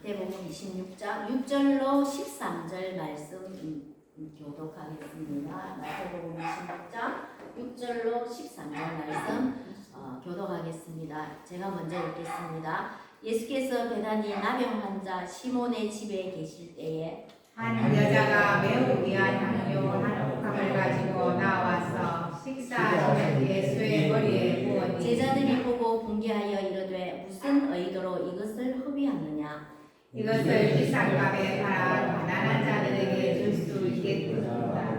마태복음 26장 6절로 13절 말씀 교독하겠습니다. 마태복음 26장 6절로 13절 말씀 교독하겠습니다. 제가 먼저 읽겠습니다. 예수께서 베다니 나병 환자 시몬의 집에 계실 때에 한 여자가 매우 귀한 향료 한 옥합을 가지고 나와서 식사하시는 예수의 머리에 부었니. 제자들이 보고 분개하여 이르되 무슨 의도로 이것을 허비하느냐. 이것을 비싼값에 팔아 가난한 자들에게 줄 수 있겠도다.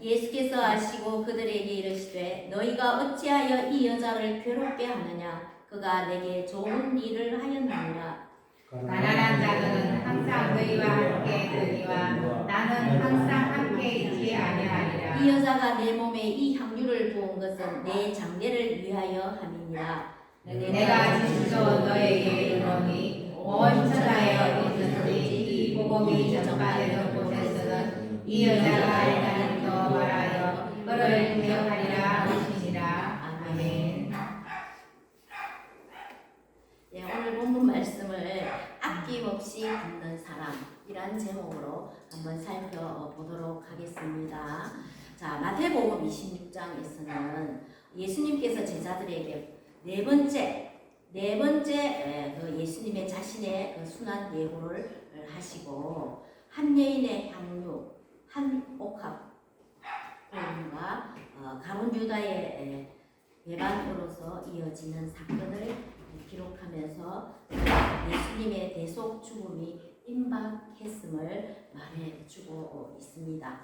예수께서 아시고 그들에게 이르시되 너희가 어찌하여 이 여자를 괴롭게 하느냐. 그가 내게 좋은 일을 하였느니라. 가난한 자들은 항상 너희와 함께 있으니와 나는 항상 함께 있지 아니하리라. 이 여자가 내 몸에 이 향유를 부은 것은 내 장례를 위하여 함이니라. 내가 진실로 너에게 이르노니 온 천하에 어디든지 이 복음이 전파되는 곳에서는 이 여자가 알다는 더 말하여 그를 기억하리라 하시니라. 아멘. 네, 오늘 본문 말씀을 아낌없이 듣는 사람이란 제목으로 한번 살펴보도록 하겠습니다. 자, 마태복음 26장에서는 예수님께서 제자들에게 네 번째 그 예수님의 자신의 그 순환 예고를 하시고 한 여인의 향유 한 옥합과 가룟 유다의 배반으로서 이어지는 사건을 기록하면서 예수님의 대속 죽음이 임박했음을 말해주고 있습니다.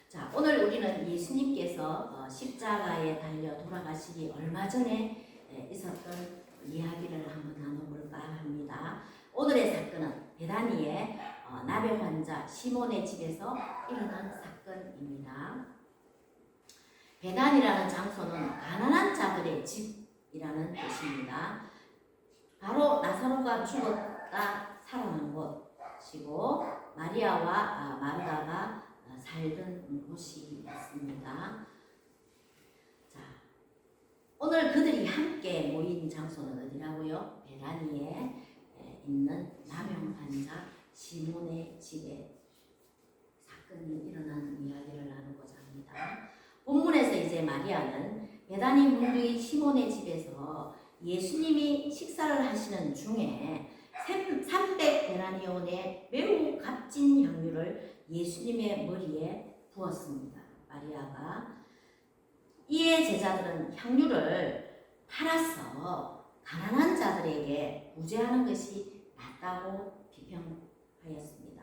자, 오늘 우리는 예수님께서 십자가에 달려 돌아가시기 얼마 전에 있었던 이야기를 한번 나눠볼까 합니다. 오늘의 사건은 베다니의 나병 환자 시몬의 집에서 일어난 사건입니다. 베단이라는 장소는 가난한 자들의 집이라는 뜻입니다. 바로 나사로가 죽었다 살아난 곳이고 마리아와 마르다가 살던 곳이었습니다. 자, 오늘 그들이 함께 모인 장소는 어디라고요? 베다니에 있는 나병 환자 시몬의 집에 사건이 일어난 이야기를 나누고자 합니다. 본문에서 이제 마리아는 베다니 문두이 시몬의 집에서 예수님이 식사를 하시는 중에 300데나리온의 매우 값진 향유를 예수님의 머리에 부었습니다. 마리아가. 이에 제자들은 향유를 팔아서 가난한 자들에게 구제하는 것이 낫다고 비평하였습니다.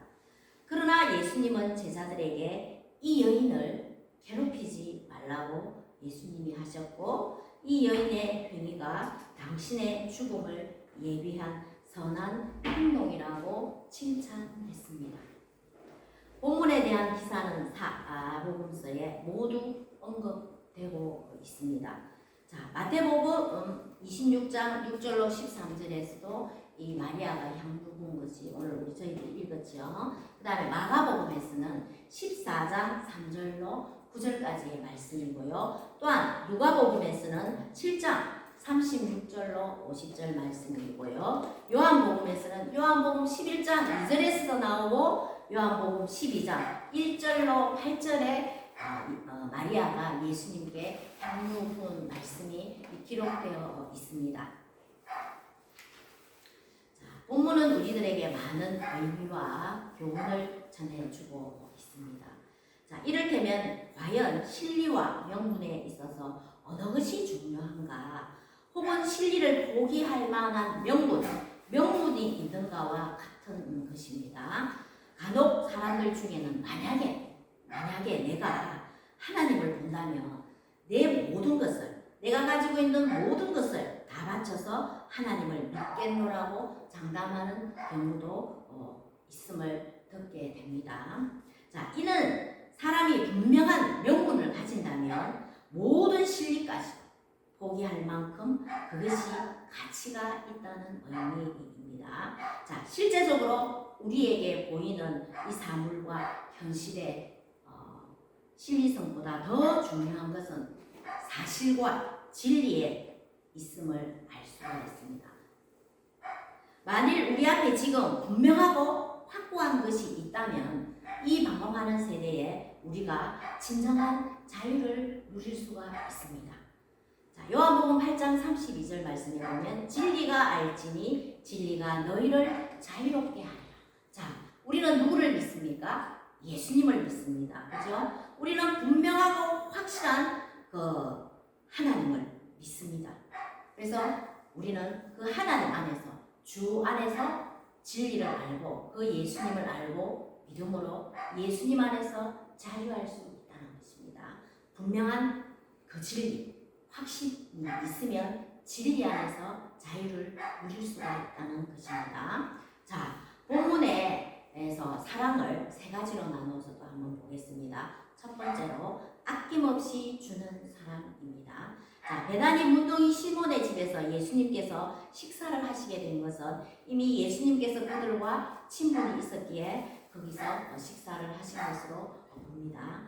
그러나 예수님은 제자들에게 이 여인을 괴롭히지 말라고 예수님이 하셨고 이 여인의 행위가 당신의 죽음을 예비한 선한 행동이라고 칭찬했습니다. 본문에 대한 기사는 사복음서에 모두 언급되고 있습니다. 자, 마태복음 26장 6절로 13절에서도 이 마리아가 향유 부은 것이 오늘 저희들이 읽었죠. 그 다음에 마가복음에서는 14장 3절로 9절까지의 말씀이고요. 또한 누가복음에서는 7장 36절로 50절 말씀이고요. 요한복음에서는 요한복음 11장 2절에서 나오고 요한복음 12장 1절로 8절에 마리아가 예수님께 향유 부은 말씀이 기록되어 있습니다. 자, 본문은 우리들에게 많은 의미와 교훈을 전해주고 있습니다. 자, 이를테면 과연 진리와 명분에 있어서 어느 것이 중요한가, 혹은 진리를 포기할 만한 명분이 있는가와 같은 것입니다. 간혹 사람들 중에는 만약에 내가 하나님을 본다면 내 모든 것을, 내가 가지고 있는 모든 것을 다 바쳐서 하나님을 믿겠노라고 장담하는 경우도 있음을 듣게 됩니다. 자, 이는 사람이 분명한 명분을 가진다면 모든 진리까지 포기할 만큼 그것이 가치가 있다는 의미입니다. 자, 실제적으로 우리에게 보이는 이 사물과 현실의 진리성보다 더 중요한 것은 사실과 진리에 있음을 알 수가 있습니다. 만일 우리 앞에 지금 분명하고 확고한 것이 있다면 이 방황하는 세대에 우리가 진정한 자유를 누릴 수가 있습니다. 자, 요한복음 8장 32절 말씀에 보면 진리가 알지니 진리가 너희를 자유롭게 하리라. 자, 우리는 누구를 믿습니까? 예수님을 믿습니다. 그죠? 우리는 분명하고 확실한 그 하나님을 믿습니다. 그래서 우리는 그 하나님 안에서, 주 안에서 진리를 알고 그 예수님을 알고 믿음으로 예수님 안에서 자유할 수 있다는 것입니다. 분명한 그 진리, 확신이 있으면 진리 안에서 자유를 누릴 수가 있다는 것입니다. 자, 본문에서 사랑을 세 가지로 나누어서 또 한번 보겠습니다. 첫 번째로 아낌없이 주는 사랑입니다. 자, 베다니 문둥이 시몬의 집에서 예수님께서 식사를 하시게 된 것은 이미 예수님께서 그들과 친분이 있었기에 거기서 식사를 하신 것으로 봅니다.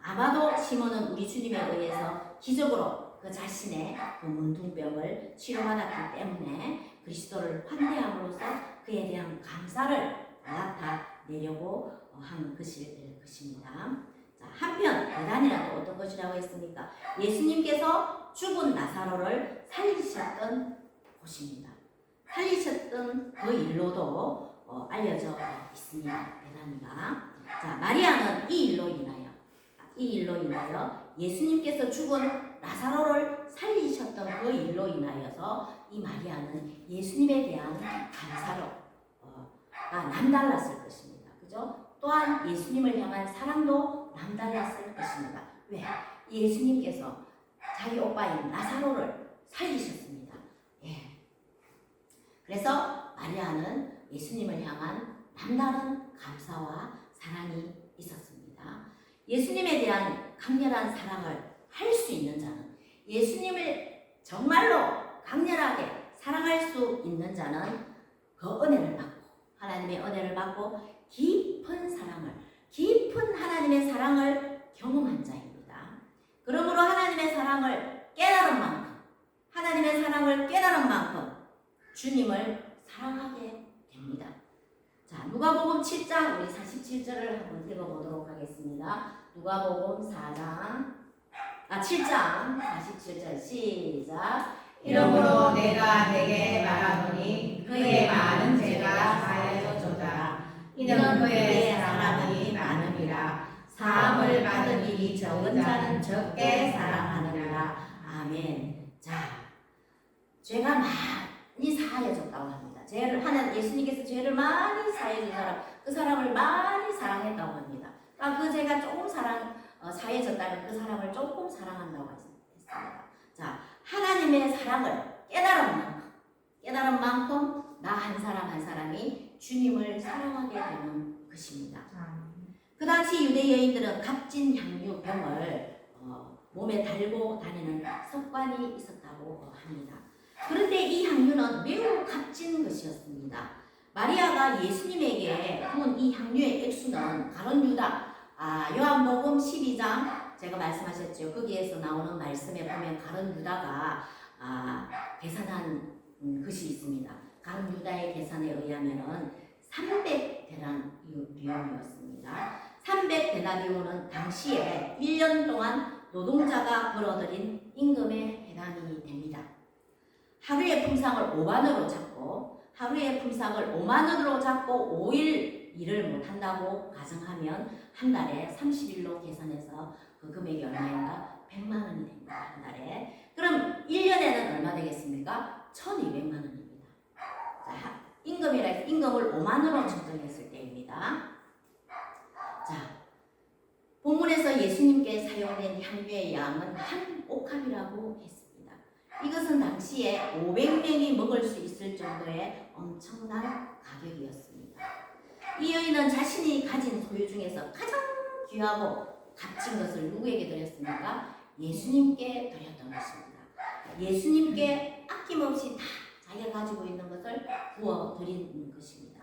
아마도 시몬은 우리 주님에 의해서 기적으로 그 자신의 그 문둥병을 치료받았기 때문에 그리스도를 환대함으로써 그에 대한 감사를 나타내려고 한 것일 것입니다. 자, 한편 베다니는 또 어떤 것이라고 했습니까? 예수님께서 죽은 나사로를 살리셨던 곳입니다. 살리셨던 그 일로도 알려져 있습니다. 베다니가. 자, 마리아는 이 일로 인하여 예수님께서 죽은 나사로를 살리셨던 그 일로 인하여서 이 마리아는 예수님에 대한 감사로가 남달랐을 것입니다. 그죠? 또한 예수님을 향한 사랑도 남달랐을 것입니다. 왜? 예수님께서 자기 오빠인 나사로를 살리셨습니다. 예. 그래서 마리아는 예수님을 향한 남다른 감사와 사랑이 있었습니다. 예수님에 대한 강렬한 사랑을 할 수 있는 자는, 예수님을 정말로 강렬하게 사랑할 수 있는 자는 그 은혜를 받고, 하나님의 은혜를 받고 깊은 하나님의 사랑을 경험한 자입니다. 그러므로 하나님의 사랑을 깨달은 만큼 주님을 사랑하게 됩니다. 자, 누가복음 7장 우리 47절을 한번 읽어보도록 하겠습니다. 누가복음 7장 47절 시작. 이러므로 내가 내게 말하노니 그의 많은 죄가 사하여졌도다. 이는 그의 사랑이 많음이라. 사함을 받은 일이 적은 자는 적게 사랑하느니라. 아멘. 자, 죄가 많이 사하여졌다고 합니다. 죄를 하는 예수님께서 죄를 많이 사해 준 사람, 그 사람을 많이 사랑했다고 합니다. 그러니까 그 죄가 조금 사해졌다면 그 사람을 조금 사랑한다고 했습니다. 자, 하나님의 사랑을 깨달은 만큼 나 한 사람이 주님을 사랑하게 되는 것입니다. 그 당시 유대 여인들은 값진 향유병을 몸에 달고 다니는 습관이 있었다고 합니다. 그런데 이 향유는 매우 값진 것이었습니다. 마리아가 예수님에게 부은 이 향유의 액수는 가룟 유다, 요한복음 12장 제가 말씀하셨죠. 거기에서 나오는 말씀에 보면 가룟 유다가 계산한 것이 있습니다. 가룟 유다의 계산에 의하면은 300데나리온이었습니다. 300데나리온은 당시에 1년 동안 노동자가 벌어들인 임금에 해당이 됩니다. 하루의 품상을 5만원으로 잡고 5일 일을 못한다고 가정하면 한 달에 30일로 계산해서 그 금액이 얼마인가? 100만 원이 됩니다. 한 달에. 그럼 1년에는 얼마 되겠습니까? 1200만 원입니다. 자, 임금을 5만 원으로 측정했을 때입니다. 자, 본문에서 예수님께 사용된 향유의 양은 한 옥합이라고 했습니다. 이것은 당시에 500명이 먹을 수 있을 정도의 엄청난 가격이었습니다. 이 여인은 자신이 가진 소유 중에서 가장 귀하고 값진 것을 누구에게 드렸습니까? 예수님께 드렸던 것입니다. 예수님께 아낌없이 다 자기가 가지고 있는 것을 부어 드리는 것입니다.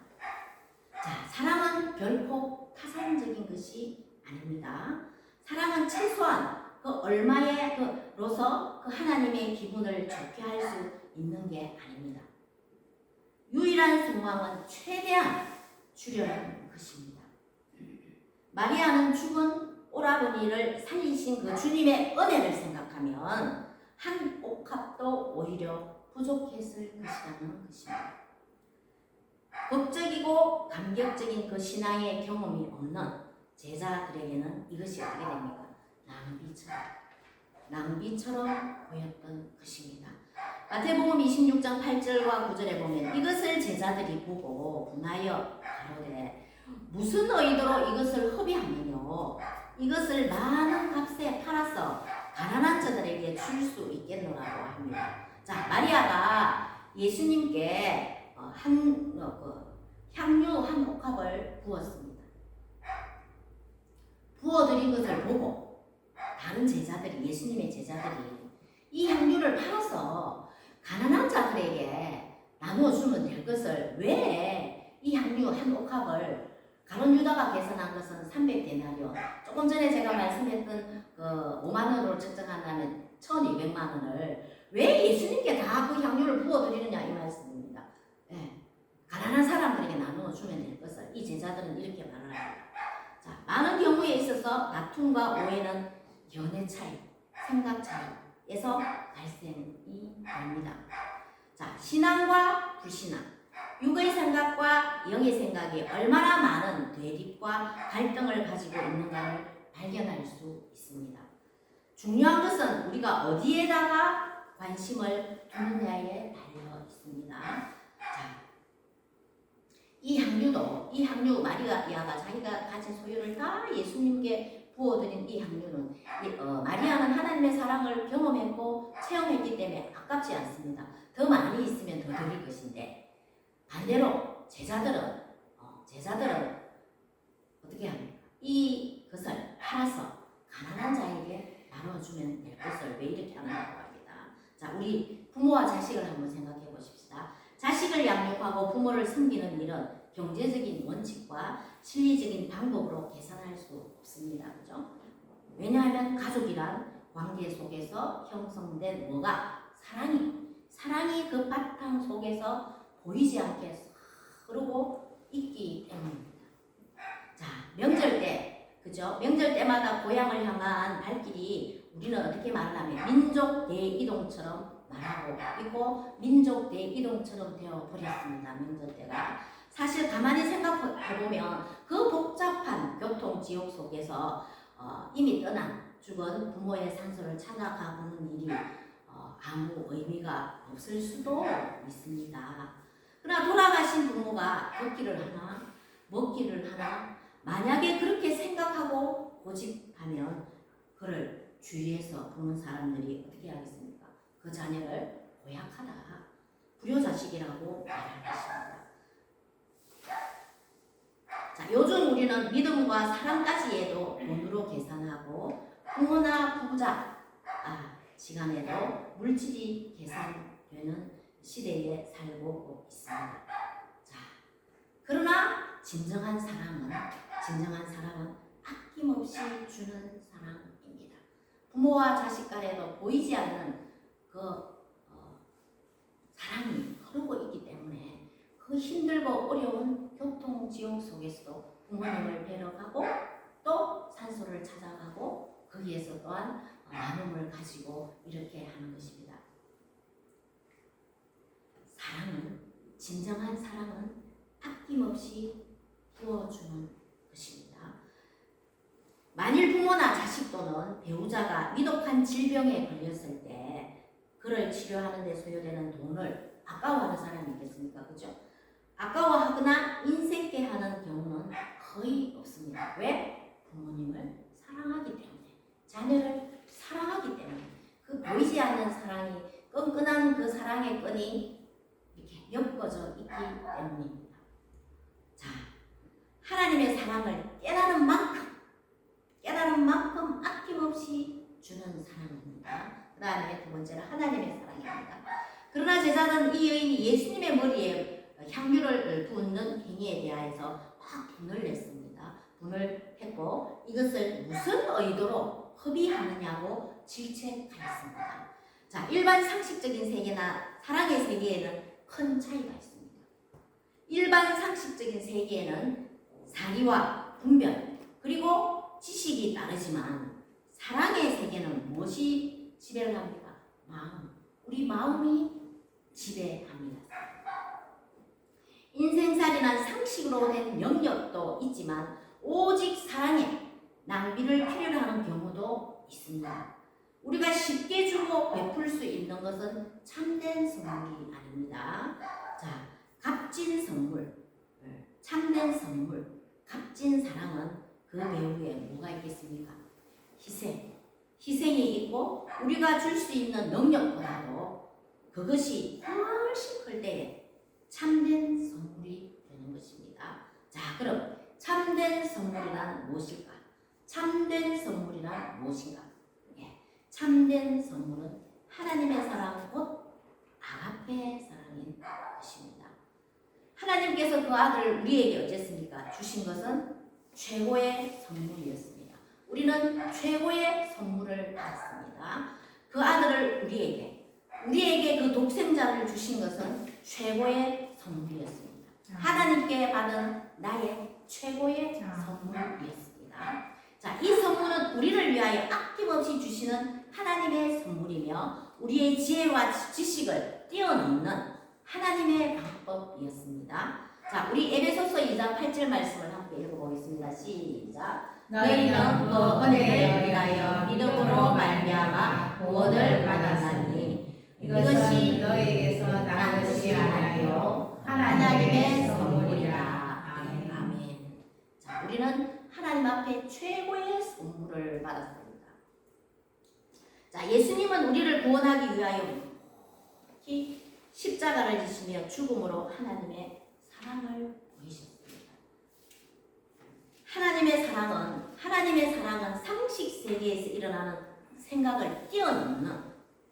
자, 사랑은 결코 타산적인 것이 아닙니다. 사랑은 최소한 그 얼마의 그로서 그 하나님의 기분을 좋게 할 수 있는 게 아닙니다. 유일한 유일한 소망은 최대한 주려는 것입니다. 마리아는 죽은 오라버니를 살리신 그 주님의 은혜를 생각하면 한 옥합도 오히려 부족했을 것이라는 것입니다. 법적이고 감격적인 그 신앙의 경험이 없는 제자들에게는 이것이 어떻게 됩니까? 낭비처럼 보였던 것입니다. 마태복음 26장 8절과 9절에 보면 이것을 제자들이 보고 분하여 가로되 무슨 의도로 이것을 허비하느뇨 이것을 많은 값에 팔아서 가난한 자들에게 줄 수 있겠노라고 합니다. 자, 마리아가 예수님께 향유 한 옥합을 부었습니다. 부어드린 것을 보고 다른 제자들이, 예수님의 제자들이 이 향유를 팔아서 가난한 자들에게 나누어 주면 될 것을 왜 이 향유 한 옥합을 가룟 유다가 계산한 것은 300데나리온, 조금 전에 제가 말씀했던 그 5만 원으로 측정한다면 1200만 원을 왜 예수님께 다 그 향유를 부어드리느냐 이 말씀입니다. 네. 가난한 사람들에게 나누어 주면 될 것을 이 제자들은 이렇게 말을 합니다. 자, 많은 경우에 있어서 다툼과 오해는 견해 차이, 생각 차이에서 발생이 됩니다. 자, 신앙과 불신앙, 육의 생각과 영의 생각이 얼마나 많은 대립과 갈등을 가지고 있는가를 발견할 수 있습니다. 중요한 것은 우리가 어디에다가 관심을 두느냐에 달려 있습니다. 자, 이 향유 마리아가 자기가 가진 소유를 다 예수님께 부어드린 이 향유는 마리아는 하나님의 사랑을 경험했고 체험했기 때문에 아깝지 않습니다. 더 많이 있으면 더 드릴 것인데 반대로 제자들은 어떻게 합니까? 이것을 팔아서 가난한 자에게 나눠주면 될 것을 왜 이렇게 하느냐고 합니다. 자, 우리 부모와 자식을 한번 생각해 보십시다. 자식을 양육하고 부모를 섬기는 일은 경제적인 원칙과 실리적인 방법으로 계산할 수 없습니다. 그죠? 왜냐하면 가족이란 관계 속에서 형성된 뭐가? 사랑이 그 바탕 속에서 보이지 않게 흐르고 있기 때문입니다. 자, 명절 때, 그죠? 명절 때마다 고향을 향한 발길이 우리는 어떻게 말하냐면 민족 대이동처럼 말하고 있고 민족 대이동처럼 되어 버렸습니다. 명절 때가. 사실 가만히 생각해보면 그 복잡한 교통지옥 속에서 이미 떠난 죽은 부모의 산소를 찾아가보는 일이 아무 의미가 없을 수도 있습니다. 그러나 돌아가신 부모가 걷기를 하나 먹기를 하나 만약에 그렇게 생각하고 고집하면 그를 주위에서 보는 사람들이 어떻게 하겠습니까? 그 자녀를 고약하다, 불효자식이라고 말할 것입니다. 자, 요즘 우리는 믿음과 사랑까지에도 돈으로 계산하고 부모나 부부자 시간에도 물질이 계산되는 시대에 살고 있습니다. 자, 그러나 진정한 사랑은 아낌없이 주는 사랑입니다. 부모와 자식 간에도 보이지 않는 그 사랑이 흐르고 있기 때문에 그 힘들고 어려운 교통지옥 속에서도 부모님을 뵈러 가고 또 산소를 찾아가고 거기에서 또한 나눔을 가지고 이렇게 하는 것입니다. 진정한 사랑은 아낌없이 부어주는 것입니다. 만일 부모나 자식 또는 배우자가 위독한 질병에 걸렸을 때 그를 치료하는 데 소요되는 돈을 아까워하는 사람이 있겠습니까? 그죠? 아까워하거나 인색케 하는 경우는 거의 없습니다. 왜? 부모님을 사랑하기 때문에, 자녀를 사랑하기 때문에, 그 보이지 않는 사랑이, 끈끈한 그 사랑의 끈이 이렇게 엮어져 있기 때문입니다. 자, 하나님의 사랑을 깨달은 만큼 아낌없이 주는 사랑입니다. 그 다음에 두 번째는 하나님의 사랑입니다. 그러나 제자는 이 여인이 예수님의 머리에 향유를 붓는 행위에 대하여서 막 분을 냈습니다. 분을 했고 이것을 무슨 의도로 허비하느냐고 질책하였습니다. 자, 일반 상식적인 세계나 사랑의 세계에는 큰 차이가 있습니다. 일반 상식적인 세계에는 사리와 분별 그리고 지식이 따르지만 사랑의 세계는 무엇이 지배를 합니까? 마음. 우리 마음이 지배합니다. 인생살이란 상식으로 된 영역도 있지만 오직 사랑에 낭비를 필요로 하는 경우도 있습니다. 우리가 쉽게 주고 베풀 수 있는 것은 참된 선물이 아닙니다. 자, 값진 선물, 참된 선물, 값진 사랑은 그 배후에 뭐가 있겠습니까? 희생. 희생이 있고 우리가 줄 수 있는 능력보다도 그것이 훨씬 클 때에 참된 선물이 되는 것입니다. 자, 그럼 참된 선물이란 무엇일까? 참된 선물이란 무엇인가? 예, 참된 선물은 하나님의 사랑 곧 아가페 사랑인 것입니다. 하나님께서 그 아들을 우리에게 어쨌습니까? 주신 것은 최고의 선물이었습니다. 우리는 최고의 선물을 받았습니다. 그 아들을 우리에게 그 독생자를 주신 것은 최고의 선물이었습니다. 하나님께 받은 나의 최고의 선물이었습니다. 자, 이 선물은 우리를 위하여 아낌없이 주시는 하나님의 선물이며 우리의 지혜와 지식을 뛰어넘는 하나님의 방법이었습니다. 자, 우리 에베소서 2장 8절 말씀을 함께 읽어보겠습니다. 시작. 너희는 그 은혜를 위하여 믿음으로 말미암아 구원을 받았나니 이것이 너희에게서 난 것이 아니요 하나님의 선물이라. 아멘. 자, 우리는 하나님 앞에 최고의 선물을 받았습니다. 자, 예수님은 우리를 구원하기 위하여 특히 십자가를 지시며 죽음으로 하나님의 사랑을 보이셨습니다. 하나님의 사랑은 상식 세계에서 일어나는 생각을 뛰어넘는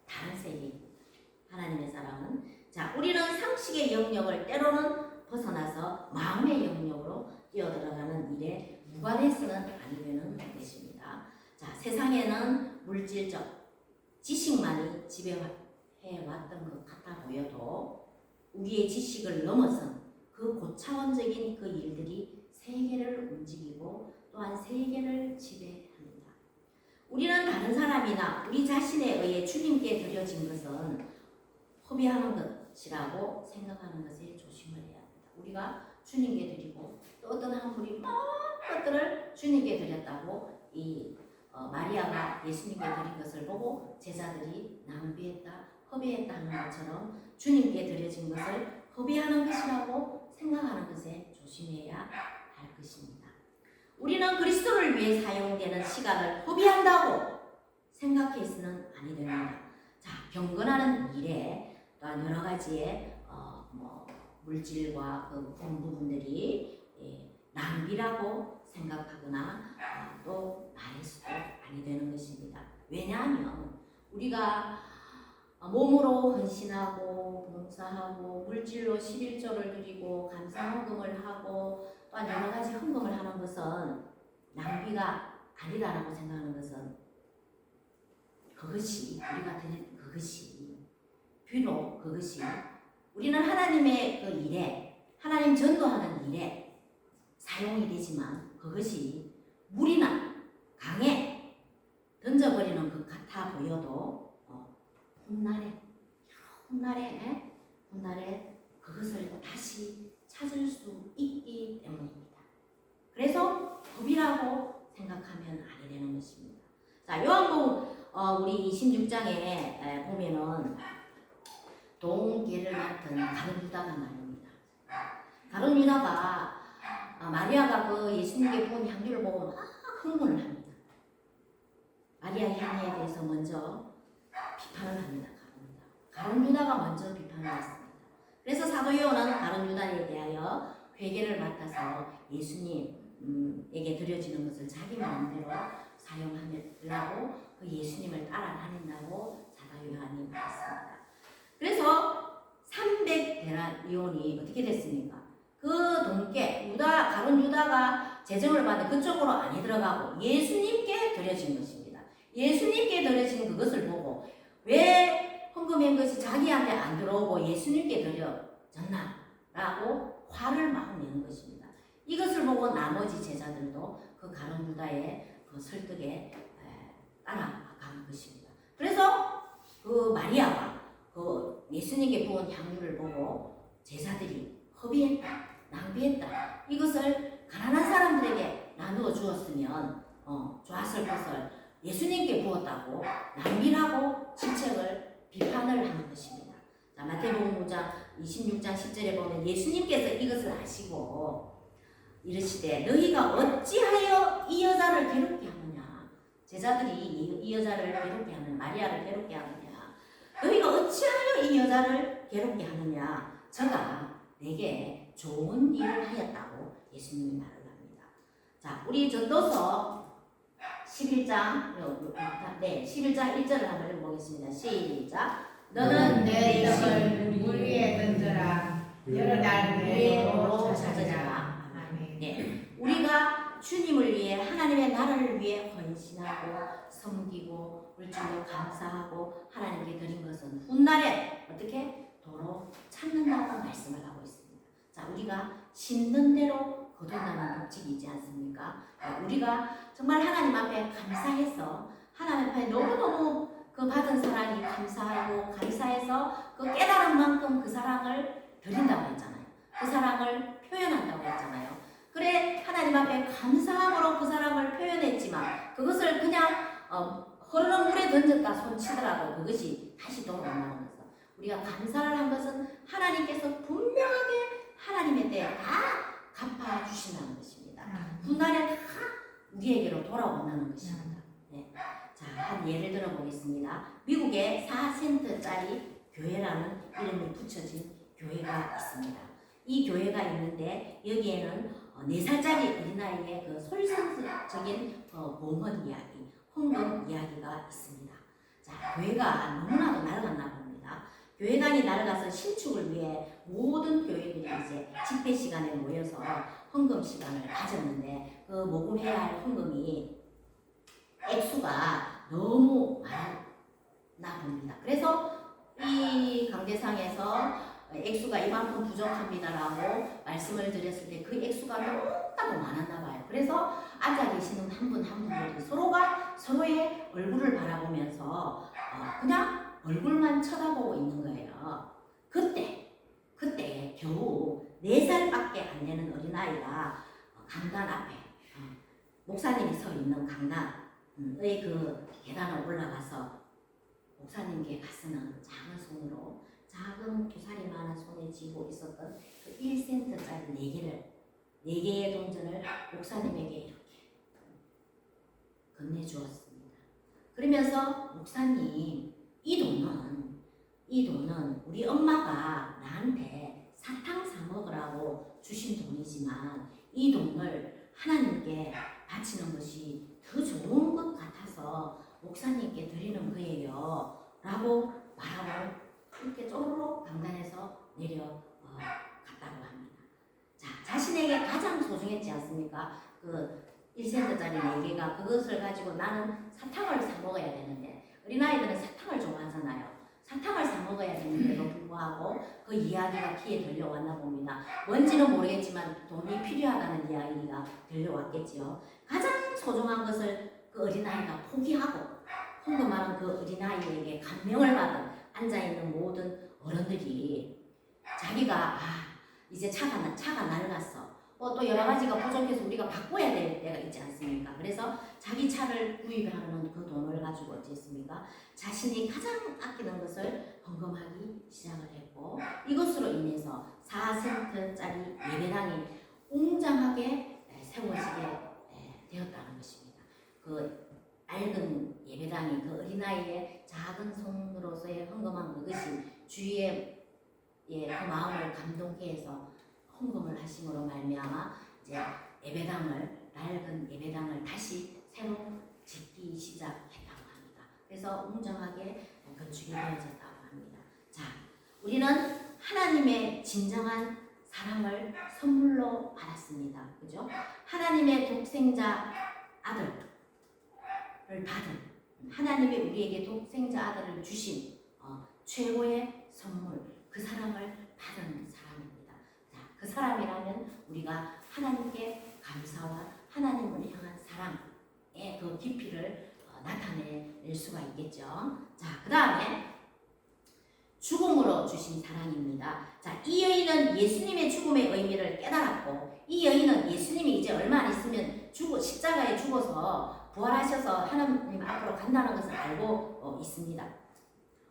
다른 세계입니다. 하나님의 사랑은 자, 우리는 상식의 영역을 때로는 벗어나서 마음의 영역으로 뛰어들어가는 일에 무관해서는 안 되는 것입니다. 자, 세상에는 물질적 지식만이 지배해왔던 것 같아 보여도 우리의 지식을 넘어선 그 고차원적인 그 일들이 세계를 움직이고 또한 세계를 지배합니다. 우리는 다른 사람이나 우리 자신에 의해 주님께 드려진 것은 허비하는 것이라고 생각하는 것에 조심을 해야 합니다. 우리가 주님께 드리고 또 어떤 한 분이 많은 것들을 주님께 드렸다고 마리아가 예수님께 드린 것을 보고 제자들이 낭비했다, 허비했다 하는 것처럼 주님께 드려진 것을 허비하는 것이라고 생각하는 것에 조심해야 할 것입니다. 우리는 그리스도를 위해 사용되는 시간을 허비한다고 생각해서는 아니 됩니다. 자, 경건하는 일에 또한 여러 가지의 물질과 그런 부분들이 낭비라고 생각하거나 또 말해서도 아니 되는 것입니다. 왜냐하면 우리가 몸으로 헌신하고 봉사하고 물질로 11조를 드리고 감사헌금을 하고 또한 여러 가지 헌금을 하는 것은 낭비가 아니다라고 생각하는 것은 그것이 우리가 드린 그것이 비록 그것이 우리는 하나님의 그 일에 하나님 전도하는 일에 사용이 되지만 그것이 물이나 강에 던져버리는 것 같아 보여도 훗날에 그것을 다시 찾을 수 있기 때문입니다. 그래서 법이라고 생각하면 아니 되는 것입니다. 자, 요한복음 우리 26장에 보면은 동계를 맡은 가룟 유다가 말입니다. 가룟 유다가 마리아가 그 예수님께 본 향기를 보고 막 흥분을 합니다. 마리아 향기에 대해서 먼저 비판을 합니다. 가룟 유다가 먼저 비판을 했습니다. 그래서 사도 요한은 가룟 유다에 대하여 회개를 맡아서 예수님에게 드려지는 것을 자기 마음대로 사용하려고 그 예수님을 따라다닌다고 사도 요한이 말했습니다. 그래서 300데나리온이 어떻게 됐습니까? 그 돈께 가룟 유다가 재정을 받는 그쪽으로 아니 들어가고 예수님께 드려진 것입니다. 예수님께 드려진 그것을 보고 왜 헌금한 것이 자기한테 안 들어오고 예수님께 드려졌나? 라고 화를 내는 것입니다. 이것을 보고 나머지 제자들도 그 가룟 유다의 그 설득에 따라가는 것입니다. 그래서 그 마리아가 그 예수님께 부은 향유를 보고 제자들이 허비했다, 낭비했다, 이것을 가난한 사람들에게 나누어 주었으면 좋았을 것을 예수님께 부었다고 낭비를 하고 질책을 비판을 하는 것입니다. 자, 마태복음 5장 26장 10절에 보면 예수님께서 이것을 아시고 이르시되 너희가 어찌하여 이 여자를 괴롭게 하느냐. 제자들이 이 여자를 괴롭게 하느냐, 마리아를 괴롭게 하느냐. 너희가 어찌하여 이 여자를 괴롭게 하느냐. 저가 내게 좋은 일을 하였다고 예수님이 말을 합니다. 자, 우리 전도서 11장 1절을 한번 읽어보겠습니다. 시작. 너는 내 떡을 물 위에 던져라. 여러 날 위로 찾으라. 찾으라. 아멘. 네, 우리가 주님을 위해 하나님의 나라를 위해 헌신하고 섬기고 물질로 감사하고 하나님께 드린 것은 훗날에 어떻게 도로 찾는다고 말씀을 하고 있습니다. 자, 우리가 심는 대로 거둔다는 법칙이지 않습니까? 우리가 정말 하나님 앞에 감사해서 하나님 앞에 너무너무 그 받은 사랑이 감사하고 감사해서 그 깨달은 만큼 그 사랑을 드린다고 했잖아요. 그 사랑을 표현한다고 했잖아요. 그래, 하나님 앞에 감사함으로 그 사랑을 표현했지만 그것을 그냥 흐르는 물에 던졌다 손치더라도 그것이 다시 돌아온다는 것은, 우리가 감사를 한 것은 하나님께서 분명하게 하나님의 때에 다 갚아주신다는 것입니다. 훗날에 다 우리에게로 돌아온다는 것입니다. 네. 자, 한 예를 들어 보겠습니다. 미국에 4센트짜리 교회라는 이름이 붙여진 교회가 있습니다. 이 교회가 있는데 여기에는 4살짜리 어린아이의 그 솔선적인 봉헌 이야기, 헌금 이야기가 있습니다. 자, 교회가 너무나도 날아갔나 봅니다. 교회당이 날아가서 신축을 위해 모든 교회들이 이제 집회 시간에 모여서 헌금 시간을 가졌는데 그 모금해야 할 헌금이 액수가 너무 많나 봅니다. 그래서 이 강대상에서 액수가 이만큼 부족합니다라고 말씀을 드렸을 때 그 액수가 너무나도 많았나 봐요. 그래서 앉아 계시는 한 분 한 분들이 서로가 서로의 얼굴을 바라보면서 그냥 얼굴만 쳐다보고 있는 거예요. 그때 겨우 4살밖에 안 되는 어린아이가 강단 앞에 목사님이 서 있는 강단의 그 계단을 올라가서 목사님께 가서는 작은 손으로 작은 2살이만한 손에 쥐고 있었던 그 1센트짜리 4개의 동전을 목사님에게 이렇게 건네주었습니다. 그러면서 목사님, 이 돈은 우리 엄마가 나한테 사탕 사 먹으라고 주신 돈이지만 이 돈을 하나님께 바치는 것이 더 좋은 것 같아서 목사님께 드리는 거예요 라고 말하고 이렇게 쪼르륵 강단에서 내려갔다고 합니다. 자, 자신에게 가장 소중했지 않습니까? 그 1센트짜리 4개가 그것을 가지고 나는 사탕을 사 먹어야 되는데, 어린아이들은 사탕을 좋아하잖아요. 사탕을 사 먹어야 되는데도 불구하고 그 이야기가 귀에 들려왔나 봅니다. 뭔지는 모르겠지만 돈이 필요하다는 이야기가 들려왔겠지요. 가장 소중한 것을 그 어린아이가 포기하고 헌금하는 그 어린아이에게 감명을 받은 앉아있는 모든 어른들이 자기가 이제 차가 낡았어. 또 여러 가지가 부족해서 우리가 바꿔야 될 때가 있지 않습니까? 그래서 자기 차를 구입하는 그 돈을 가지고 어쨌습니까? 자신이 가장 아끼는 것을 헌금하기 시작을 했고, 이것으로 인해서 4센트짜리 예배당이 웅장하게 세워지게 되었다는 것입니다. 그 낡은 예배당이 그 어린아이의 작은 손으로서의 헌금한 그것이 주위의 그 마음을 감동케 해서 헌금을 하심으로 말미암아 이제 낡은 예배당을 다시 새로 짓기 시작했다고 합니다. 그래서 웅장하게 건축이 되어졌다고 합니다. 자, 우리는 하나님의 진정한 사랑을 선물로 받았습니다. 그죠? 하나님의 독생자 아들을 받은, 하나님이 우리에게 독생자 아들을 주신 최고의 선물, 그 사랑을 받은 사람입니다. 자, 그 사람이라면 우리가 하나님께 감사와 하나님을 향한 사랑의 그 깊이를 나타낼 수가 있겠죠. 자, 그 다음에 죽음으로 주신 사랑입니다. 자, 이 여인은 예수님의 죽음의 의미를 깨달았고, 이 여인은 예수님이 이제 얼마 안 있으면 십자가에 죽어서 부활하셔서 하나님 앞으로 간다는 것을 알고 있습니다.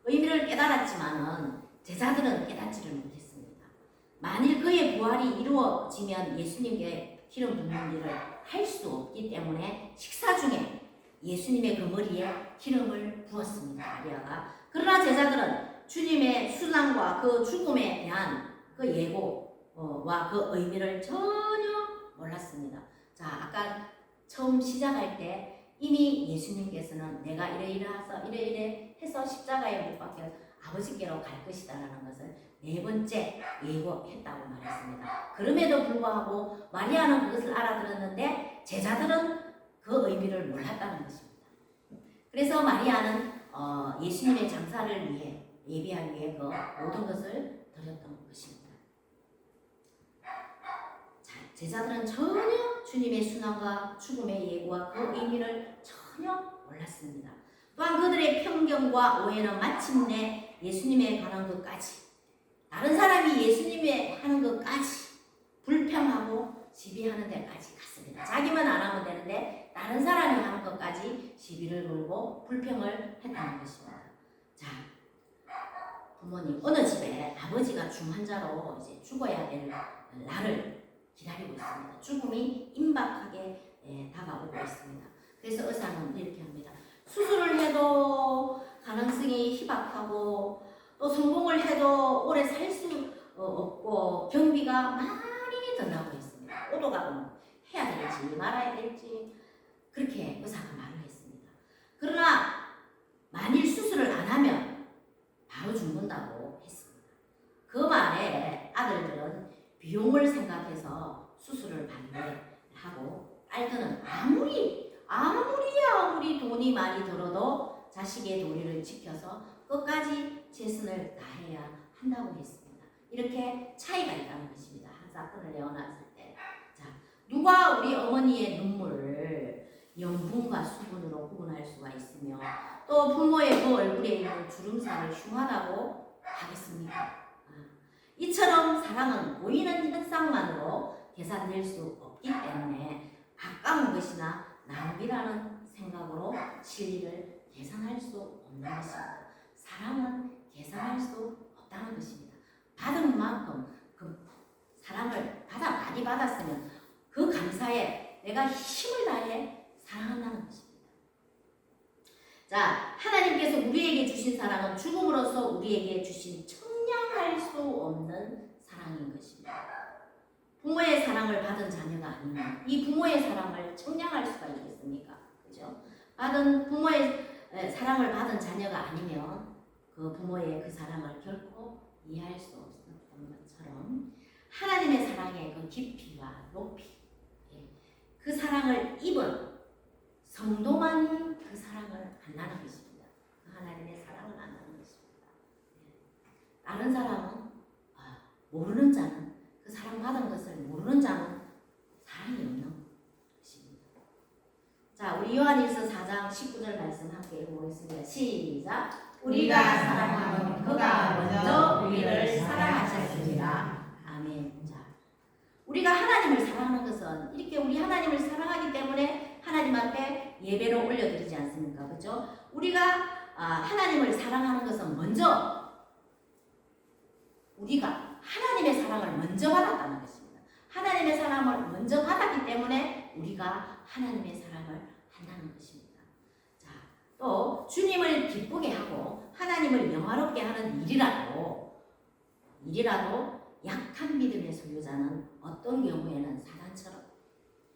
의미를 깨달았지만은 제자들은 깨닫지를 못했습니다. 만일 그의 부활이 이루어지면 예수님께 기름 붓는 일을 할 수 없기 때문에 식사 중에 예수님의 그 머리에 기름을 부었습니다. 마리아가. 그러나 제자들은 주님의 순환과 그 죽음에 대한 그 예고와 그 의미를 전혀 몰랐습니다. 자, 아까 처음 시작할 때 이미 예수님께서는 내가 이래 해서 십자가에 못 박혀 아버지께로 갈 것이다라는 것을 4번째 예고했다고 말했습니다. 그럼에도 불구하고 마리아는 그것을 알아들었는데 제자들은 그 의미를 몰랐다는 것입니다. 그래서 마리아는 예수님의 장사를 위해 예비하기 위해 그 모든 것을 드렸던 것입니다. 자, 제자들은 전혀 주님의 순환과 죽음의 예고와 그 의미를 전혀 몰랐습니다. 또한 그들의 편견과 오해는 마침내 예수님에 관한 것까지, 다른 사람이 예수님의 하는 것까지 불평하고 시비하는 데까지 갔습니다. 자기만 안 하면 되는데 다른 사람이 하는 것까지 시비를 걸고 불평을 했다는 것입니다. 자, 부모님, 어느 집에 아버지가 중환자로 이제 죽어야 될 날을 기다리고 있습니다. 죽음이 임박하게 다가오고 있습니다. 그래서 의사는 이렇게 합니다. 수술을 해도 가능성이 희박하고 또 성공을 해도 오래 살 수 없고 경비가 많이 든다고 했습니다. 오도가도 해야 될지 말아야 될지 그렇게 의사가 말을 했습니다. 그러나 만일 수술을 안 하면 바로 죽는다고 했습니다. 그 말에 아들들은 비용을 생각해서 수술을 반대하고, 딸들은 아무리 돈이 많이 들어도 자식의 도리를 지켜서 끝까지 최선을 다해야 한다고 했습니다. 이렇게 차이가 있다는 것입니다. 한 사건을 내어놨을 때. 자, 누가 우리 어머니의 눈물을 염분과 수분으로 구분할 수가 있으며 또 부모의 그 얼굴에 있는 주름살을 흉하다고 하겠습니까? 이처럼 사랑은 보이는 현상만으로 계산될 수 없기 때문에 아까운 것이나 낭비라는 생각으로 진리를 계산할 수 없는 것입니다. 사랑은 계산할 수 없다는 것입니다. 받은 만큼 그 사랑을 많이 받았으면 그 감사에 내가 힘을 다해 사랑한다는 것입니다. 자, 하나님께서 우리에게 주신 사랑은 죽음으로써 우리에게 주신 청량할 수 없는 사랑인 것입니다. 부모의 사랑을 받은 자녀가 아니면 이 부모의 사랑을 청량할 수가 있겠습니까? 그죠? 부모의 사랑을 받은 자녀가 아니면 그 부모의 그 사랑을 결코 이해할 수 없었던 것처럼 하나님의 사랑의 그 깊이와 높이, 그 사랑을 입은 성도만이 그 사랑을 안다는 것입니다. 하나님의 사랑을 안다는 것입니다. 다른 사람은 모르는 자는, 그 사랑받은 것을 모르는 자는 사랑이 없는 것입니다. 자, 우리 요한일서 4장 19절 말씀 함께 읽어보겠습니다. 시작. 우리가 사랑하면 그가 먼저 우리를 사랑하셨습니다. 아멘. 자, 우리가 하나님을 사랑하는 것은 이렇게 우리 하나님을 사랑하기 때문에 하나님 앞에 예배로 올려드리지 않습니까? 그렇죠? 우리가 하나님을 사랑하는 것은 먼저 우리가 하나님의 사랑을 먼저 받았다는 것입니다. 하나님의 사랑을 먼저 받았기 때문에 우리가 하나님의 사랑을 한다는 것입니다. 자, 또 주님을 기쁘게 하고 하나님을 영화롭게 하는 일이라도 약한 믿음의 소유자는 어떤 경우에는 사단처럼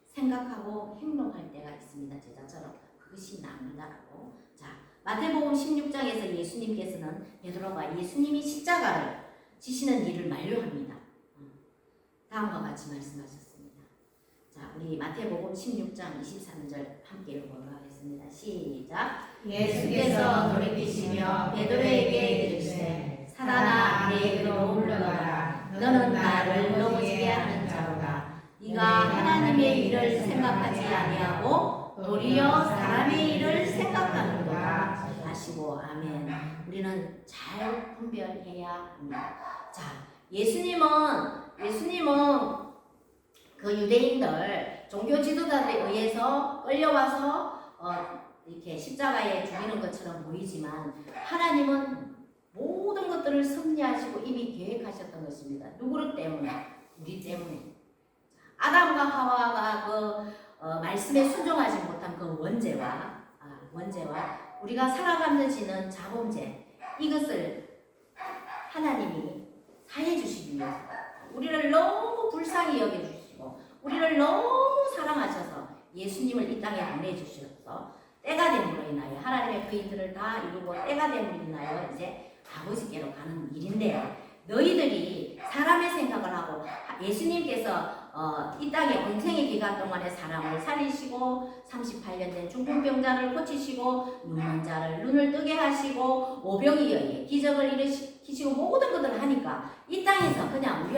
생각하고 행동할 때가 있습니다. 제자처럼 그것이 납니다라고. 자, 마태복음 16장에서 예수님께서는 베드로가 예수님이 십자가를 지시는 일을 만류합니다. 다음과 같이 말씀하셨습니다. 자, 우리 마태복음 16장 23절 함께 읽어보도록 하겠습니다. 시작. 예수께서 돌이키시며 베드로에게 이르시되 사단아 내게로 물러가라. 너는 나를 넘어지게 하는 자로다. 도리어 사람의 일을 생각하는도다 하시고 아멘. 우리는 잘 분별해야 합니다. 자, 예수님은 그 유대인들 종교 지도자들에 의해서 끌려와서 이렇게 십자가에 죽이는 것처럼 보이지만 하나님은 모든 것들을 섭리하시고 이미 계획하셨던 것입니다. 누구 때문에? 우리 때문에. 아담과 하와가 그 말씀에 순종하지 못한 그 원죄와 우리가 살아가면지는 자범죄 이것을 하나님이 사해 주시기 위해서 우리를 너무 불쌍히 여겨주시고 우리를 너무 사랑하셔서 예수님을 이 땅에 보내주셔서 때가 됨으로 인하여 하나님의 그 일들을 다 이루고 때가 됨으로 인하여 이제 아버지께로 가는 일인데 너희들이 사람의 생각을 하고 예수님께서 이 땅에 공생의 기간 동안에 사람을 살리시고 38년 된 중풍병자를 고치시고 눈먼 자를 눈을 뜨게 하시고 오병이어의 기적을 일으키시고 모든 것들을 하니까 이 땅에서 그냥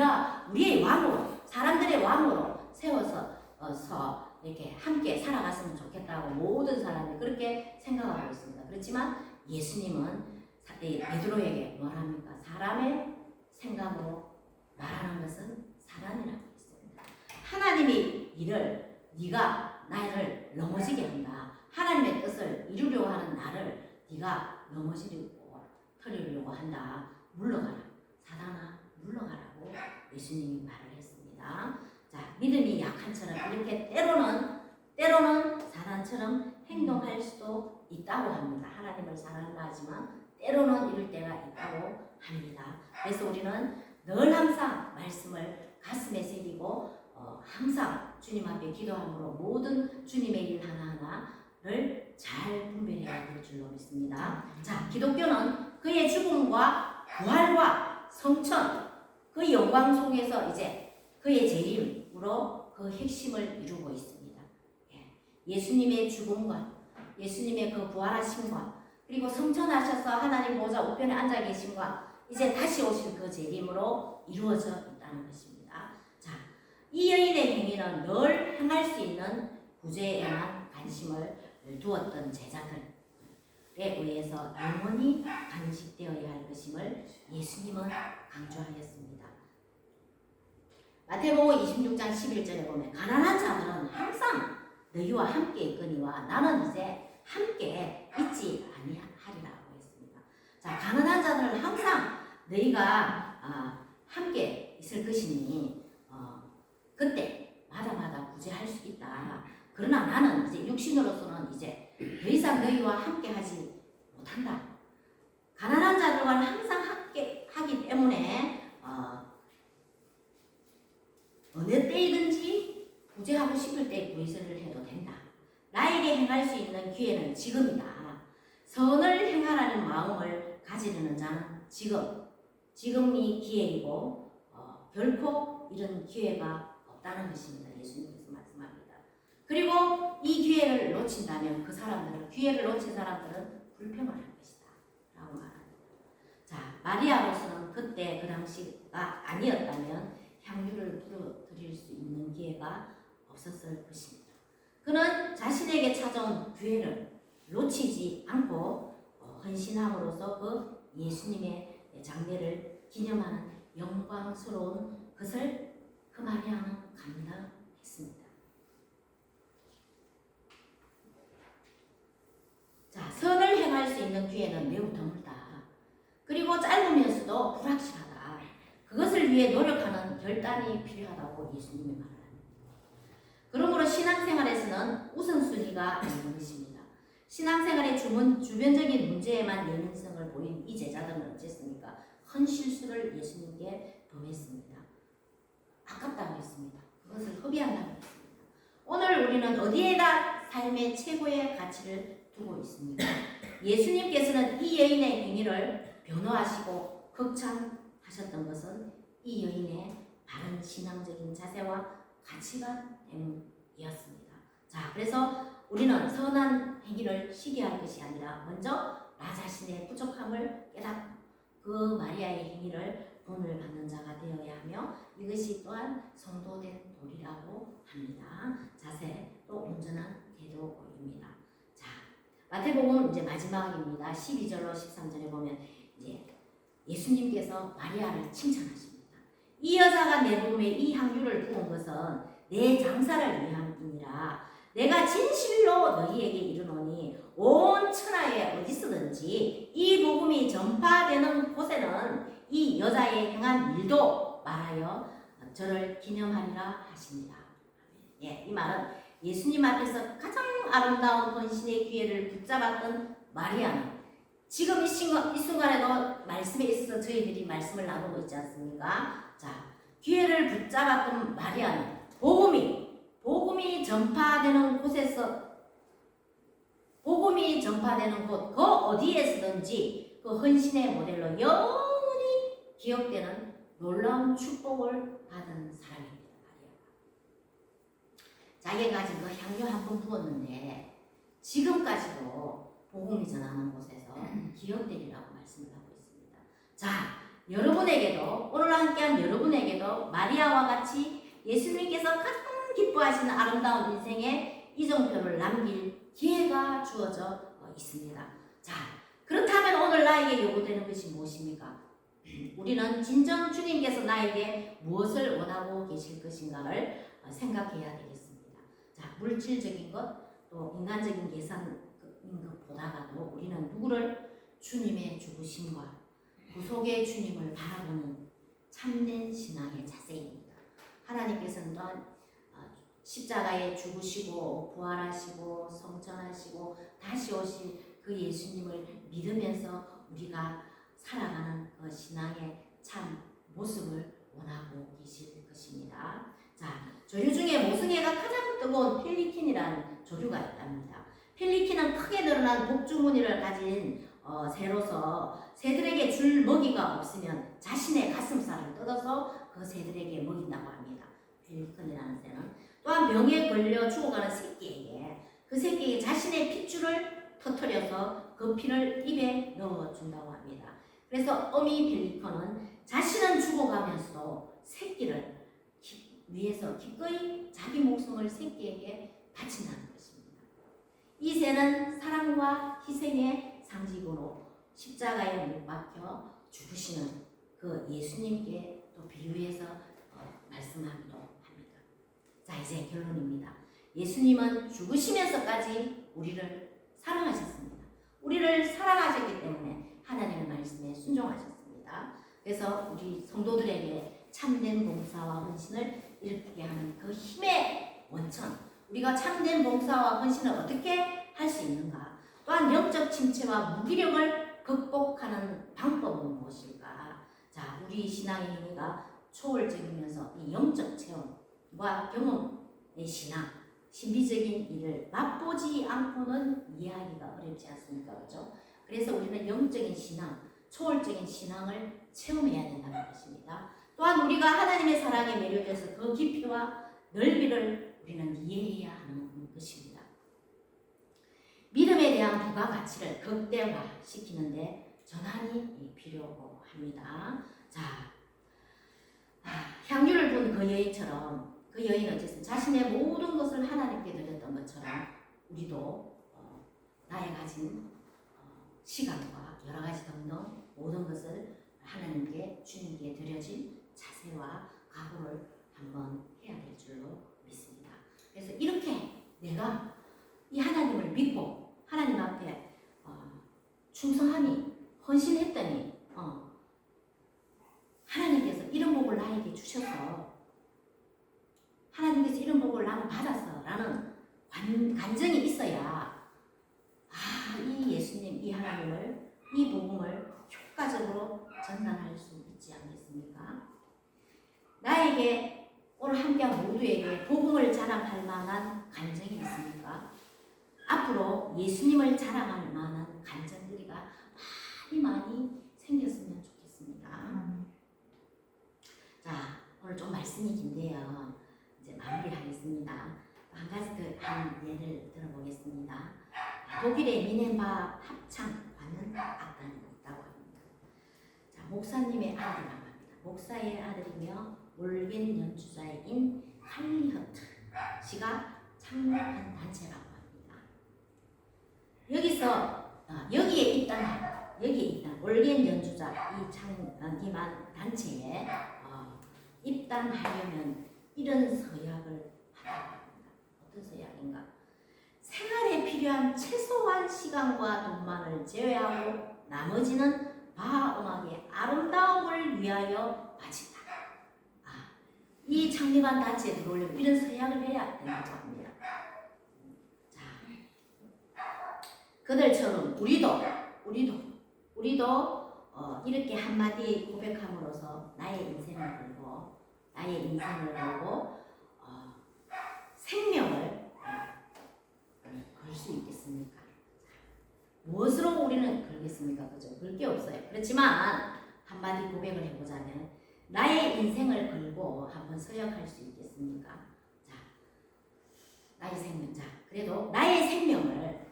우리의 왕으로 사람들의 왕으로 세워서 이렇게 함께 살아갔으면 좋겠다고 모든 사람이 그렇게 생각하고 있습니다. 그렇지만 예수님은 베드로에게 뭐랍니까? 사람의 생각으로 말하는 것은 사단이라고 했습니다. 하나님이 이를 네가 나를 넘어지게 한다. 하나님의 뜻을 이루려고 하는 나를 네가 넘어지려고 털으려고 한다. 물러가라. 사단아 물러가라고 예수님이 말을 했습니다. 자, 믿음이 약한처럼 이렇게 때로는 사단처럼 행동할 수도 있다고 합니다. 하나님을 사랑한다 하지만 때로는 이럴 때가 있다고 합니다. 그래서 우리는 늘 항상 말씀을 가슴에 새기고 항상 주님 앞에 기도함으로 모든 주님의 일 하나하나를 잘 분별해야 될 줄로 믿습니다. 자, 기독교는 그의 죽음과 부활과 성천 그 영광 속에서 이제 그의 재림으로 그 핵심을 이루고 있습니다. 예수님의 죽음과 예수님의 그 부활하심과 그리고 성천하셔서 하나님 보좌 우편에 앉아 계심과 이제 다시 오실 그 재림으로 이루어져 있다는 것입니다. 자, 이 여인의 행위는 늘 행할 수 있는 구제에만 관심을 두었던 제자들에 의해서 영원히 간직되어야 할 것임을 예수님은 강조하였습니다. 마태복음 26장 11절에 보면 가난한 자들은 항상 너희와 함께 있거니와 나는 이제 함께 있지 아니하리라고 했습니다. 자, 가난한 자들은 항상 너희가 함께 있을 것이니 그때 마다마다 구제할 수 있다. 그러나 나는 이제 육신으로서는 이제 더 이상 너희와 함께 하지 못한다. 가난한 자들과는 항상 함께 하기 때문에 어느 때이든지 구제하고 싶을 때 구제를 해도 된다. 나에게 행할 수 있는 기회는 지금이다. 선을 행하라는 마음을 가지려는 자는 지금이 기회이고 결코 이런 기회가 없다는 것입니다. 예수님께서 말씀합니다. 그리고 이 기회를 놓친다면 기회를 놓친 사람들은 불평을 할 것이다. 라고 말합니다. 자, 마리아로서는 그때 그 당시가 아니었다면 향유를 불어드릴 수 있는 기회가 없었을 것입니다. 그는 자신에게 찾아온 기회를 놓치지 않고 헌신함으로써 그 예수님의 장례를 기념하는 영광스러운 것을 그 마리아는 감당했습니다. 자, 선을 행할 수 있는 기회는 매우 드물다. 그리고 짧으면서도 불확실하다. 그것을 위해 노력하는 결단이 필요하다고 예수님이 말합니다. 그러므로 신앙생활에서는 우선순위가 있는 것입니다. 신앙생활의 주변적인 문제에만 예민성을 보인 이 제자들은 어쨌습니까? 큰 실수를 예수님께 범했습니다. 아깝다고 했습니다. 그것을 허비한다고 했습니다. 오늘 우리는 어디에다 삶의 최고의 가치를 두고 있습니까? 예수님께서는 이 여인의 행위를 변호하시고 극찬하셨던 것은 이 여인의 바른 신앙적인 자세와 가치관 때문이었습니다. 자, 그래서 우리는 선한 행위를 시기할 것이 아니라 먼저 나 자신의 부족함을 깨닫고 그 마리아의 행위를 본을 받는 자가 되어야 하며 이것이 또한 성도된 도리라고 합니다. 자세 또 온전한 태도입니다. 자, 마태복음 이제 마지막입니다. 12절로 13절에 보면 이제 예수님께서 마리아를 칭찬하십니다. 이 여자가 내 몸에 이 향유를 부은 것은 내 장사를 위함이니라. 내가 진실로 너희에게 이르노니 온 천하에 어디서든지 이 복음이 전파되는 곳에는 이 여자의 행한 일도 말하여 저를 기념하리라 하십니다. 예, 이 말은 예수님 앞에서 가장 아름다운 헌신의 기회를 붙잡았던 마리아는 지금 이 순간에도 말씀에 있어서 저희들이 말씀을 나누고 있지 않습니까? 자, 기회를 붙잡았던 마리아는 복음이 전파되는 곳에서 복음이 전파되는 곳 그 어디에서든지 그 헌신의 모델로 영원히 기억되는 놀라운 축복을 받은 사람입니다. 자기가 가진 그 향유 한 번 부었는데 지금까지도 복음이 전하는 곳에서 기억되리라고 말씀을 하고 있습니다. 자, 여러분에게도 오늘 함께한 여러분에게도 마리아와 같이 예수님께서 가장 기뻐하시는 아름다운 인생의 이정표를 남길 기회가 주어져 있습니다. 자, 그렇다면 오늘 나에게 요구되는 것이 무엇입니까? 우리는 진정 주님께서 나에게 무엇을 원하고 계실 것인가를 생각해야 되겠습니다. 자, 물질적인 것 또 인간적인 계산인 것보다가도 우리는 누구를 주님의 죽으심과 구속의 주님을 바라보는 참된 신앙의 자세입니다. 하나님께서는 또한 십자가에 죽으시고 부활하시고 성천하시고 다시 오실 그 예수님을 믿으면서 우리가 살아가는 그 신앙의 참 모습을 원하고 계실 것입니다. 자, 조류 중에 모성애가 가장 뜨거운 펠리킨이라는 조류가 있답니다. 펠리킨은 크게 늘어난 복주무늬를 가진 새로서 새들에게 줄 먹이가 없으면 자신의 가슴살을 뜯어서 그 새들에게 먹인다고 합니다. 펠리킨이라는 새는 또한 병에 걸려 죽어가는 그 새끼에게 자신의 핏줄을 터뜨려서 그 피를 입에 넣어준다고 합니다. 그래서 어미 펠리컨은 자신은 죽어가면서도 새끼를 위해서 기꺼이 자기 목숨을 새끼에게 바친다는 것입니다. 이 새는 사랑과 희생의 상징으로 십자가에 못 박혀 죽으시는 그 예수님께 또 비유해서 말씀하기도 합니다. 자, 이제 결론입니다. 예수님은 죽으시면서까지 우리를 사랑하셨습니다. 우리를 사랑하셨기 때문에 하나님의 말씀에 순종하셨습니다. 그래서 우리 성도들에게 참된 봉사와 헌신을 일으키게 하는 그 힘의 원천, 우리가 참된 봉사와 헌신을 어떻게 할 수 있는가, 또한 영적 침체와 무기력을 극복하는 방법은 무엇일까. 자, 우리 신앙의 행위가 초월적이면서 이 영적 체험과 경험의 신앙, 신비적인 일을 맛보지 않고는 이해하기가 어렵지 않습니까? 그렇죠? 그래서 우리는 영적인 신앙, 초월적인 신앙을 체험해야 된다는 것입니다. 또한 우리가 하나님의 사랑에 매료돼서 그 깊이와 넓이를 우리는 이해해야 하는 것입니다. 믿음에 대한 부가가치를 극대화시키는데 전환이 필요합니다. 자, 향유를 본 그 여인처럼 그 여인은 어쨌든 자신의 모든 것을 하나님께 드렸던 것처럼 우리도 나의 가진 시간과 여러 가지 등등 모든 것을 하나님께 주님께 드려진 자세와 각오를 한번 해야 될 줄로 믿습니다. 그래서 이렇게 내가 이 하나님을 믿고 하나님 앞에 충성하니 헌신했더니 하나님께서 이런 복을 나에게 주셔서 하나님께서 이런 복을 나는 받았어 라는 간증이 있어야 이 예수님, 이 하나님을, 이 복음을 효과적으로 전달할 수 있지 않겠습니까? 나에게 오늘 함께한 모두에게 복음을 자랑할 만한 간증이 있습니까? 앞으로 예수님을 자랑할 만한 간증들이가 많이 생겼으면 좋겠습니다. 자, 오늘 좀 말씀이 긴데요. 이제 마무리하겠습니다. 한 가지 한 예를 들어보겠습니다. 독일의 미넨바 합창 관은 악단이 있다고 합니다. 자, 목사님의 아들이라고 합니다. 목사의 아들이며 올겐 연주자인 칼리 허트 씨가 창립한 단체라고 합니다. 여기서 여기에 입단 올겐 연주자 이 창립한 단체에 입단하려면 이런 서약을 하라고 합니다. 어떤 서약인가? 생활에 필요한 최소한 시간과 돈만을 제외하고 나머지는 바하 음악의 아름다움을 위하여 바친다. 이 창립한 단체에 들어오려면 이런 서약을 해야 된다고 합니다. 자, 그들처럼 우리도 이렇게 한마디 고백함으로써 나의 인생을 걸고 생명을 걸 수 있겠습니까? 무엇으로 우리는 걸겠습니까? 그죠? 걸 게 없어요. 그렇지만 한마디 고백을 해보자면 나의 인생을 걸고 한번 서약할 수 있겠습니까? 자, 나의 생명. 자, 그래도 나의 생명을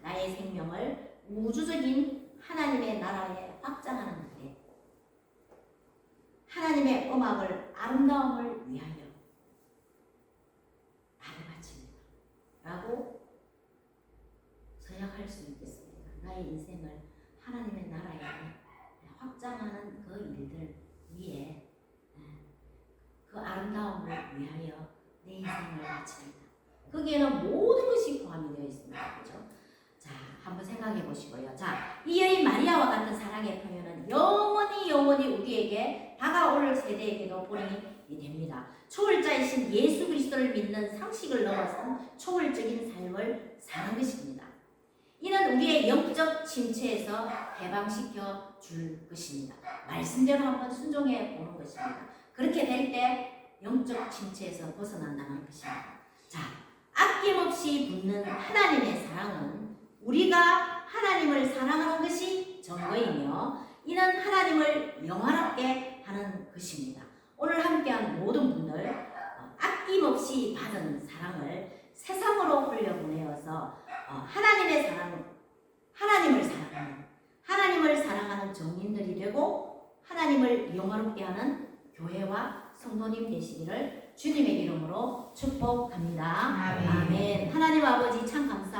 우주적인 하나님의 나라에 확장하는 데 하나님의 음악을 아름다움을 위하여 나를 바칩니다. 라고 서약할 수 있겠습니다. 나의 인생을 하나님의 나라에 확장하는 그 일들 위에 그 아름다움을 위하여 내 인생을 바칩니다. 거기에는 모든 것이 포함이 되어 있습니다. 그죠? 자, 한번 생각해 보시고요. 자, 이 여인 마리아와 같은 사랑의 표현은 영원히 우리에게 다가올 세대에게도 본이 됩니다. 초월자이신 예수 그리스도를 믿는 상식을 넘어선 초월적인 삶을 사는 것입니다. 이는 우리의 영적 침체에서 해방시켜 줄 것입니다. 말씀대로 한번 순종해 보는 것입니다. 그렇게 될 때 영적 침체에서 벗어난다는 것입니다. 자, 아낌없이 붙는 하나님의 사랑은 우리가 하나님을 사랑하는 것이 증거이며 이는 하나님을 영화롭게 하는 것입니다. 오늘 함께한 모든 분들 아낌없이 받은 사랑을 세상으로 흘려보내어서 하나님을 사랑하는 정인들이 되고 하나님을 영화롭게 하는 교회와 성도님 되시기를 주님의 이름으로 축복합니다. 아멘. 아멘. 하나님 아버지 참 감사합니다.